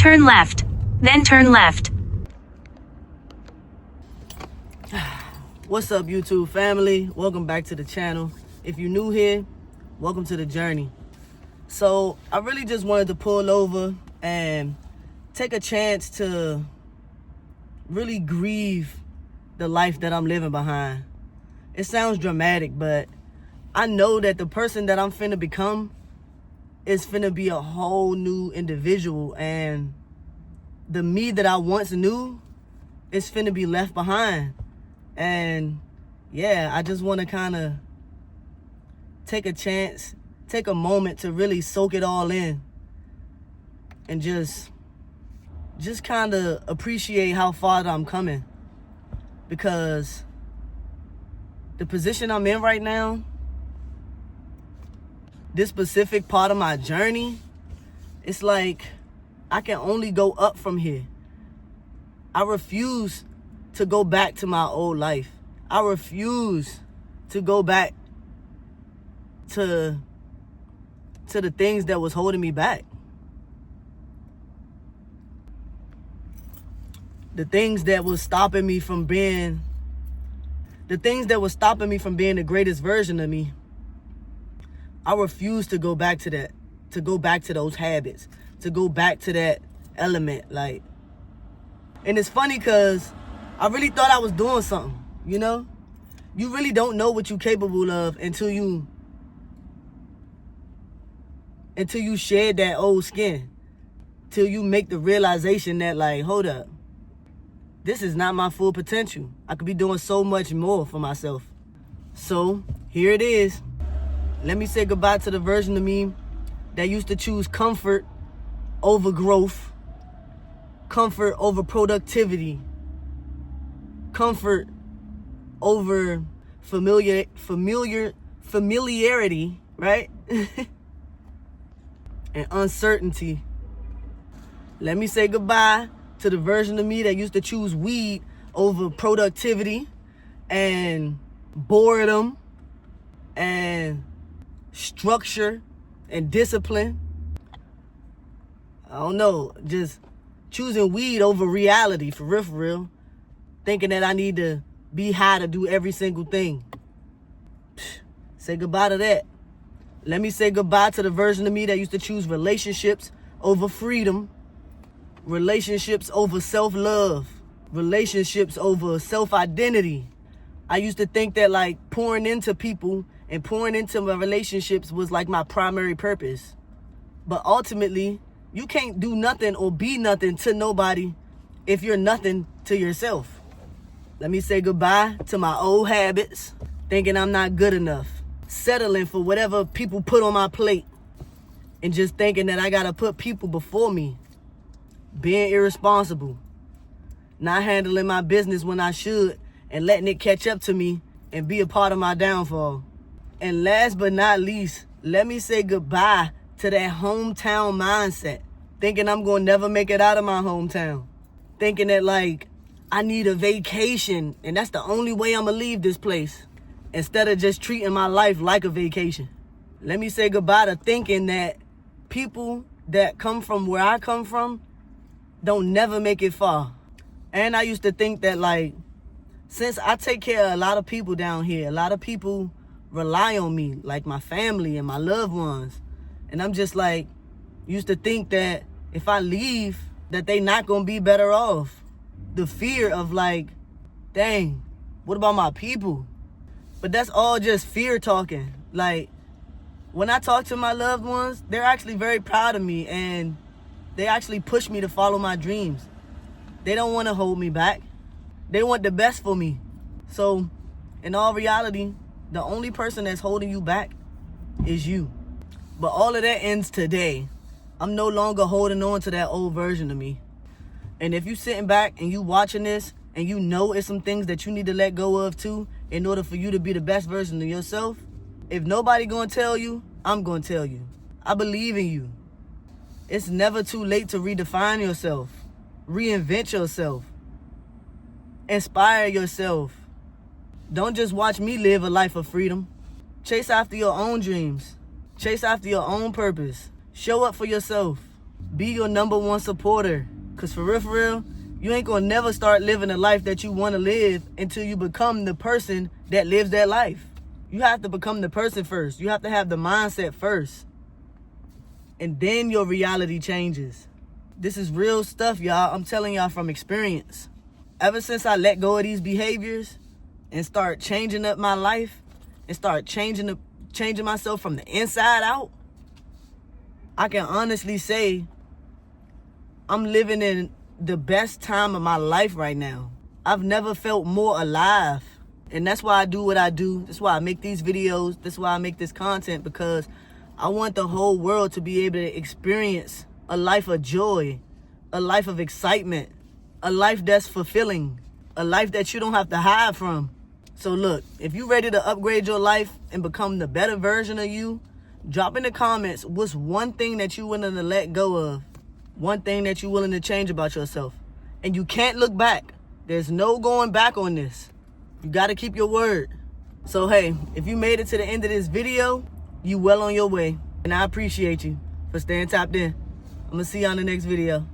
Turn left. Then turn left. What's up, YouTube family? Welcome back to the channel. If you're new here, welcome to the journey. So I really just wanted to pull over and take a chance to really grieve the life that I'm living behind. It sounds dramatic, but I know that the person that I'm finna become is finna be a whole new individual, and the me that I once knew is finna be left behind. And yeah, I just want to kind of take a chance, take a moment to really soak it all in and just kind of appreciate how far I'm coming, because the position I'm in right now, this specific part of my journey, it's like I can only go up from here. I refuse to go back to my old life. I refuse to go back to the things that was holding me back. The things that was stopping me from being the greatest version of me. I refuse to go back to that, to go back to those habits, to go back to that element. And it's funny because I really thought I was doing something, you know? You really don't know what you're capable of until you shed that old skin. Till you make the realization that, hold up, this is not my full potential. I could be doing so much more for myself. So here it is. Let me say goodbye to the version of me that used to choose comfort over growth, comfort over productivity, comfort over familiarity, right? And uncertainty. Let me say goodbye to the version of me that used to choose weed over productivity and boredom and structure and discipline. I don't know, just choosing weed over reality, for real. Thinking that I need to be high to do every single thing. Say goodbye to that. Let me say goodbye to the version of me that used to choose relationships over freedom, relationships over self-love, relationships over self-identity. I used to think that pouring into people and pouring into my relationships was my primary purpose. But ultimately, you can't do nothing or be nothing to nobody if you're nothing to yourself. Let me say goodbye to my old habits, thinking I'm not good enough, settling for whatever people put on my plate, and just thinking that I gotta put people before me, being irresponsible, not handling my business when I should, and letting it catch up to me and be a part of my downfall. And last but not least, let me say goodbye to that hometown mindset, thinking I'm gonna never make it out of my hometown, thinking that I need a vacation and that's the only way I'm gonna leave this place, instead of just treating my life like a vacation. Let me say goodbye to thinking that people that come from where I come from don't never make it far. And I used to think that since I take care of a lot of people down here, a lot of people rely on me, like my family and my loved ones. And I'm just used to think that if I leave, that they not gonna be better off. The fear of dang, what about my people? But that's all just fear talking. When I talk to my loved ones, they're actually very proud of me, and they actually push me to follow my dreams. They don't want to hold me back. They want the best for me. So in all reality, the only person that's holding you back is you. But all of that ends today. I'm no longer holding on to that old version of me. And if you sitting back and you watching this and you know it's some things that you need to let go of too in order for you to be the best version of yourself, if nobody gonna tell you, I'm gonna tell you. I believe in you. It's never too late to redefine yourself, reinvent yourself, inspire yourself. Don't just watch me live a life of freedom. Chase after your own dreams. Chase after your own purpose. Show up for yourself. Be your number one supporter. Because for real, you ain't gonna never start living the life that you want to live until you become the person that lives that life. You have to become the person first. You have to have the mindset first. And then your reality changes. This is real stuff, y'all. I'm telling y'all from experience. Ever since I let go of these behaviors and start changing up my life and start changing myself from the inside out, I can honestly say I'm living in the best time of my life right now. I've never felt more alive. And that's why I do what I do. That's why I make these videos. That's why I make this content, because I want the whole world to be able to experience a life of joy, a life of excitement, a life that's fulfilling, a life that you don't have to hide from. So look, if you're ready to upgrade your life and become the better version of you, drop in the comments what's one thing that you're willing to let go of, one thing that you're willing to change about yourself. And you can't look back. There's no going back on this. You got to keep your word. So hey, if you made it to the end of this video, you well on your way. And I appreciate you for staying tapped in. I'm going to see you on the next video.